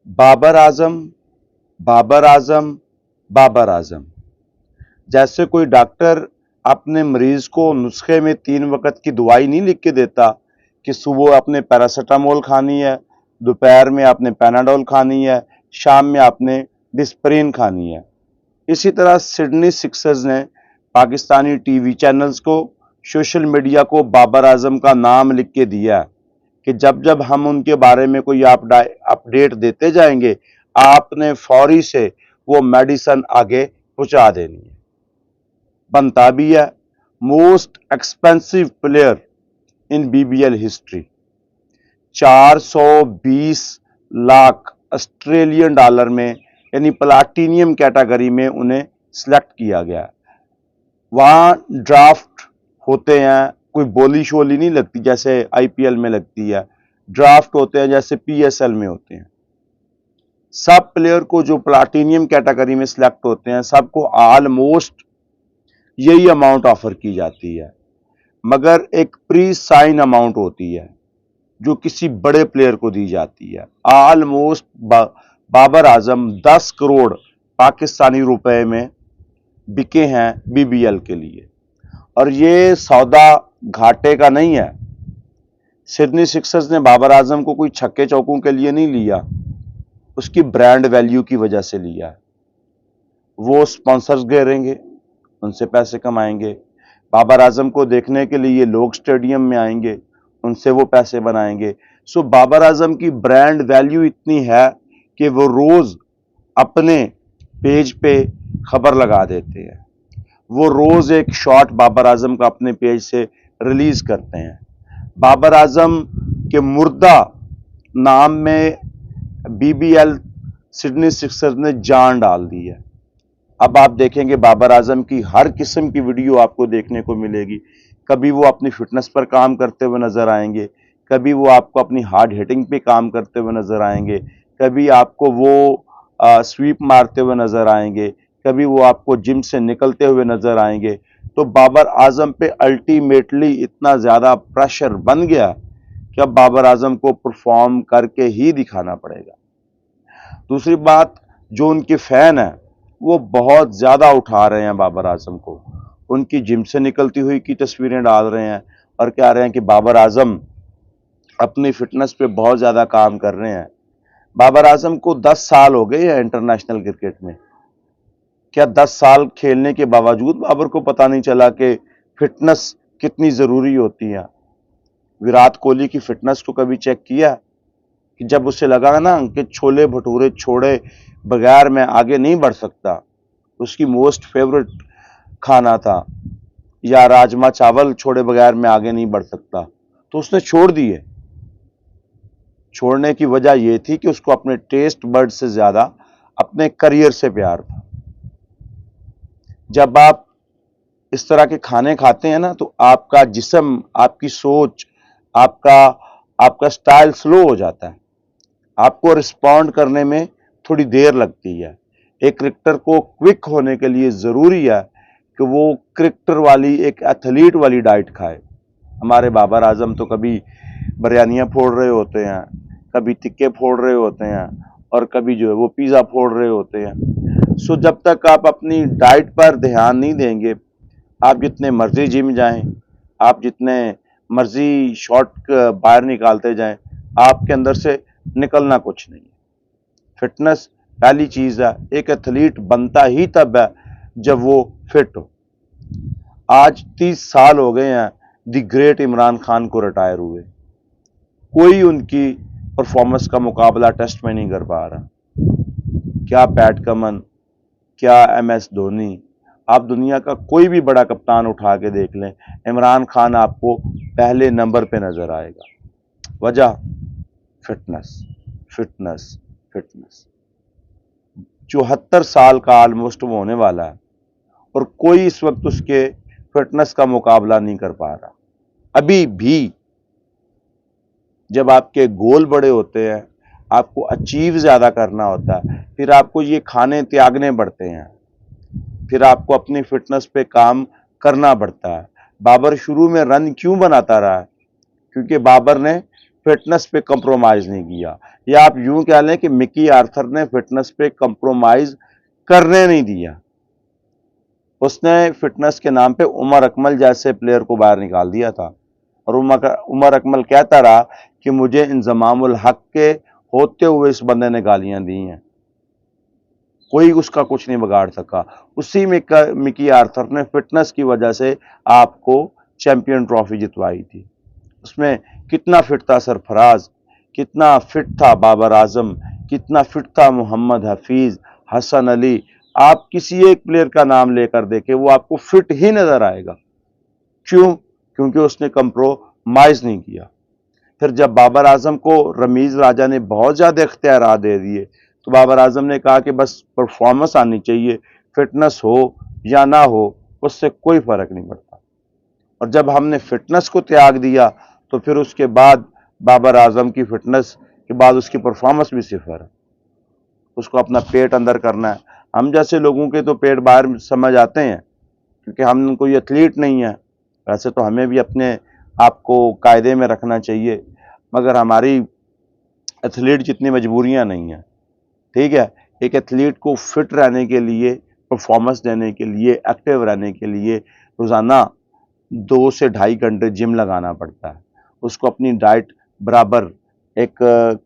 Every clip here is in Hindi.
बाबर आजम, बाबर आजम, बाबर आजम। जैसे कोई डॉक्टर अपने मरीज को नुस्खे में 3 वक्त की दवाई नहीं लिख के देता कि सुबह आपने पैरासीटामोल खानी है, दोपहर में आपने पैनाडोल खानी है, शाम में आपने डिस्प्रिन खानी है। इसी तरह सिडनी सिक्सर्स ने पाकिस्तानी टीवी चैनल्स को, सोशल मीडिया को बाबर आजम का नाम लिख के दिया कि जब जब हम उनके बारे में कोई अपडेट देते जाएंगे, आपने फौरी से वो मेडिसिन आगे पहुंचा देनी है। बनता भी है most expensive player in BBL history. 420 lakh Australian dollar में यानी प्लाटिनियम कैटेगरी में उन्हें सिलेक्ट किया गया। वहां ड्राफ्ट होते हैं, कोई बोली शोली नहीं लगती जैसे आईपीएल में लगती है। ड्राफ्ट होते हैं जैसे पीएसएल में होते हैं। सब प्लेयर को जो प्लाटिनियम कैटेगरी में सिलेक्ट होते हैं, सबको ऑलमोस्ट यही अमाउंट ऑफर की जाती है, मगर एक प्री साइन अमाउंट होती है जो किसी बड़े प्लेयर को दी जाती है। ऑलमोस्ट बाबर आजम 10 करोड़ पाकिस्तानी रुपए में बिके हैं बीबीएल के लिए। और ये सौदा घाटे का नहीं है। सिडनी सिक्सर्स ने बाबर आजम को कोई छक्के चौकों के लिए नहीं लिया, उसकी ब्रांड वैल्यू की वजह से लिया। वो स्पॉन्सर्स घेरेंगे, उनसे पैसे कमाएंगे। बाबर आजम को देखने के लिए लोग स्टेडियम में आएंगे, उनसे वो पैसे बनाएंगे। सो बाबर आजम की ब्रांड वैल्यू इतनी है कि वो रोज अपने पेज पे खबर लगा देते हैं। वो रोज एक शॉट बाबर आजम का अपने पेज से रिलीज करते हैं। बाबर आजम के मुर्दा नाम में बीबीएल सिडनी सिक्सर्स ने जान डाल दी है। अब आप देखेंगे बाबर आजम की हर किस्म की वीडियो आपको देखने को मिलेगी। कभी वो अपनी फिटनेस पर काम करते हुए नजर आएंगे, कभी वो आपको अपनी हार्ड हिटिंग पे काम करते हुए नजर आएंगे, कभी आपको वो स्वीप मारते हुए नजर आएंगे, कभी वो आपको जिम से निकलते हुए नजर आएंगे। तो बाबर आजम पे अल्टीमेटली इतना ज्यादा प्रेशर बन गया कि अब बाबर आजम को परफॉर्म करके ही दिखाना पड़ेगा। दूसरी बात, जो उनके फैन है वो बहुत ज्यादा उठा रहे हैं बाबर आजम को। उनकी जिम से निकलती हुई की तस्वीरें डाल रहे हैं और कह रहे हैं कि बाबर आजम अपनी फिटनेस पे बहुत ज्यादा काम कर रहे हैं। बाबर आजम को 10 साल हो गए हैं इंटरनेशनल क्रिकेट में। क्या 10 साल खेलने के बावजूद बाबर को पता नहीं चला कि फिटनेस कितनी जरूरी होती है? विराट कोहली की फिटनेस को कभी चेक किया कि जब उसे लगा ना कि छोले भटूरे छोड़े बगैर मैं आगे नहीं बढ़ सकता, उसकी मोस्ट फेवरेट खाना था, या राजमा चावल छोड़े बगैर मैं आगे नहीं बढ़ सकता, तो उसने छोड़ दिए। छोड़ने की वजह यह थी कि उसको अपने टेस्ट बर्ड से ज्यादा अपने करियर से प्यार था। जब आप इस तरह के खाने खाते हैं ना, तो आपका जिस्म, आपकी सोच, आपका आपका स्टाइल स्लो हो जाता है। आपको रिस्पॉन्ड करने में थोड़ी देर लगती है। एक क्रिकेटर को क्विक होने के लिए जरूरी है कि वो क्रिकेटर वाली, एक एथलीट वाली डाइट खाए। हमारे बाबर आजम तो कभी बिरयानियां फोड़ रहे होते हैं, कभी टिक्के फोड़ रहे होते हैं, और कभी जो है वो पिज्जा फोड़ रहे होते हैं। सो जब तक आप अपनी डाइट पर ध्यान नहीं देंगे, आप जितने मर्जी जिम जाएं, आप जितने मर्जी शॉट बाहर निकालते जाएं, आपके अंदर से निकलना कुछ नहीं है। फिटनेस पहली चीज है। एक एथलीट बनता ही तब है जब वो फिट हो। आज 30 साल हो गए हैं द ग्रेट इमरान खान को रिटायर हुए। कोई उनकी परफॉर्मेंस का मुकाबला टेस्ट में नहीं कर पा रहा। क्या पैट कमन, क्या एमएस धोनी, आप दुनिया का कोई भी बड़ा कप्तान उठा के देख लें, इमरान खान आपको पहले नंबर पे नजर आएगा। वजह फिटनेस, फिटनेस, फिटनेस। 74 साल का ऑलमोस्ट वो होने वाला है और कोई इस वक्त उसके फिटनेस का मुकाबला नहीं कर पा रहा। अभी भी जब आपके गोल बड़े होते हैं, आपको अचीव ज्यादा करना होता है, फिर आपको ये खाने त्यागने पड़ते हैं, फिर आपको अपनी फिटनेस पे काम करना पड़ता है। बाबर शुरू में रन क्यों बनाता रहा? क्योंकि बाबर ने फिटनेस पे कंप्रोमाइज नहीं किया, या आप यूं कह लें कि मिकी आर्थर ने फिटनेस पे कंप्रोमाइज करने नहीं दिया। उसने फिटनेस के नाम पे उमर अकमल जैसे प्लेयर को बाहर निकाल दिया था, और उमर अकमल कहता रहा कि मुझे इंजमामुल हक के होते हुए इस बंदे ने गालियां दी हैं, कोई उसका कुछ नहीं बिगाड़ सका। उसी में मिकी आर्थर ने फिटनेस की वजह से आपको चैंपियन ट्रॉफी जितवाई थी। उसमें कितना फिट था सरफराज, कितना फिट था बाबर आजम, कितना फिट था मोहम्मद हफीज, हसन अली। आप किसी एक प्लेयर का नाम लेकर देखें, वो आपको फिट ही नजर आएगा। क्यों? क्योंकि उसने कंप्रोमाइज नहीं किया। फिर जब बाबर आजम को रमीज राजा ने बहुत ज्यादा इख्तियार दे दिए, तो बाबर आजम ने कहा कि बस परफॉर्मेंस आनी चाहिए, फिटनेस हो या ना हो उससे कोई फर्क नहीं पड़ता। और जब हमने फिटनेस को त्याग दिया, तो फिर उसके बाद बाबर आजम की फिटनेस के बाद उसकी परफॉर्मेंस भी सिफर है। उसको अपना पेट अंदर करना है। हम जैसे लोगों के तो पेट बाहर समझ आते हैं, क्योंकि हम कोई एथलीट नहीं है। वैसे तो हमें भी अपने आप को कायदे में रखना चाहिए, मगर हमारी एथलीट जितनी मजबूरियां नहीं हैं। ठीक है, एक एथलीट को फिट रहने के लिए, परफॉर्मेंस देने के लिए, एक्टिव रहने के लिए रोजाना 2 से ढाई घंटे जिम लगाना पड़ता है। उसको अपनी डाइट बराबर एक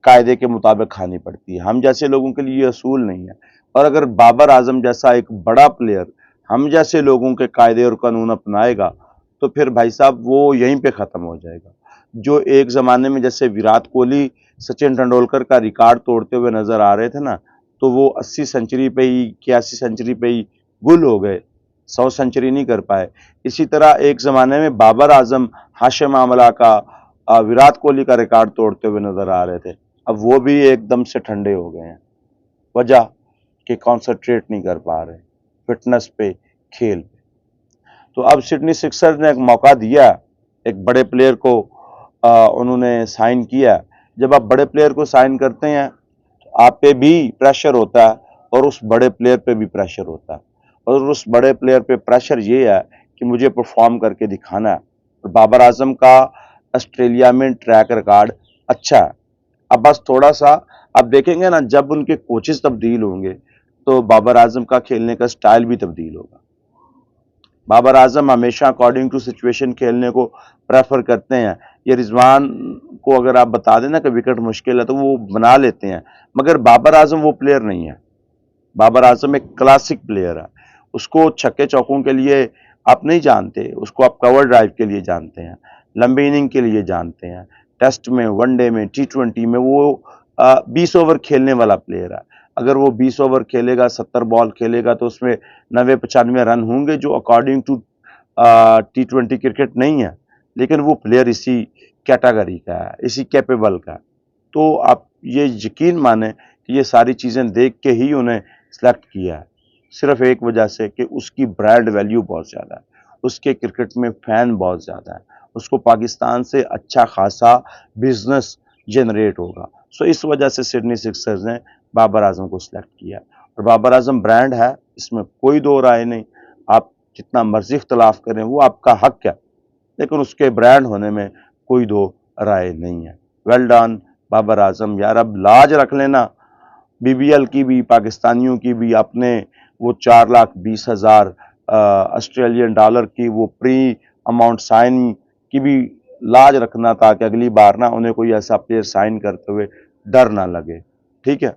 कायदे के मुताबिक खानी पड़ती है। हम जैसे लोगों के लिए ये असूल नहीं है। और अगर बाबर आजम जैसा एक बड़ा प्लेयर हम जैसे लोगों के कायदे और कानून अपनाएगा, तो फिर भाई साहब वो यहीं पे ख़त्म हो जाएगा। जो एक ज़माने में जैसे विराट कोहली सचिन तेंदुलकर का रिकॉर्ड तोड़ते हुए नज़र आ रहे थे ना, तो वो 80 सेंचुरी पे ही, 81 सेंचुरी पे ही गुल हो गए, 100 सेंचुरी नहीं कर पाए। इसी तरह एक ज़माने में बाबर आजम हाशिम आमला का, विराट कोहली का रिकॉर्ड तोड़ते हुए नज़र आ रहे थे। अब वो भी एकदम से ठंडे हो गए हैं। वजह कि कॉन्संट्रेट नहीं कर पा रहे फिटनेस पे, खेल पे। तो अब सिडनी सिक्सर्स ने एक मौका दिया, एक बड़े प्लेयर को उन्होंने साइन किया। जब आप बड़े प्लेयर को साइन करते हैं, तो आप पे भी प्रेशर होता है और उस बड़े प्लेयर पे भी प्रेशर होता है। और उस बड़े प्लेयर पे प्रेशर ये है कि मुझे परफॉर्म करके दिखाना है। और बाबर आजम का ऑस्ट्रेलिया में ट्रैक रिकॉर्ड अच्छा है। अब बस थोड़ा सा आप देखेंगे ना, जब उनके कोचेस तब्दील होंगे, तो बाबर आजम का खेलने का स्टाइल भी तब्दील होगा। बाबर आजम हमेशा अकॉर्डिंग टू सिचुएशन खेलने को प्रेफर करते हैं। ये रिजवान को अगर आप बता देना कि विकेट मुश्किल है, तो वो बना लेते हैं, मगर बाबर आजम वो प्लेयर नहीं है। बाबर आजम एक क्लासिक प्लेयर है। उसको छक्के चौकों के लिए आप नहीं जानते, उसको आप कवर ड्राइव के लिए जानते हैं, लंबी इनिंग के लिए जानते हैं। टेस्ट में, वनडे में, T20 में वो 20 ओवर खेलने वाला प्लेयर है। अगर वो 20 ओवर खेलेगा, 70 बॉल खेलेगा, तो उसमें 90-95 रन होंगे, जो अकॉर्डिंग टू T20 क्रिकेट नहीं है। लेकिन वो प्लेयर इसी कैटेगरी का है, इसी कैपेबल का है। तो आप ये यकीन माने कि ये सारी चीज़ें देख के ही उन्हें सेलेक्ट किया है, सिर्फ एक वजह से कि उसकी ब्रांड वैल्यू बहुत ज़्यादा है, उसके क्रिकेट में फ़ैन बहुत ज़्यादा है, उसको पाकिस्तान से अच्छा खासा बिजनेस जनरेट होगा। सो इस वजह से सिडनी सिक्सर्स ने बाबर आजम को सिलेक्ट किया। और बाबर आजम ब्रांड है, इसमें कोई दो राय नहीं। आप जितना मर्जी इख्तलाफ करें, वो आपका हक है, लेकिन उसके ब्रांड होने में कोई दो राय नहीं है। Well done Babar Azam. यार अब लाज रख लेना BBL की भी, पाकिस्तानियों की भी। आपने वो 4,20,000 ऑस्ट्रेलियन डॉलर की वो प्री अमाउंट साइन की भी लाज रखना, ताकि अगली बार ना उन्हें कोई ऐसा प्लेयर साइन करते हुए डर ना लगे। ठीक है।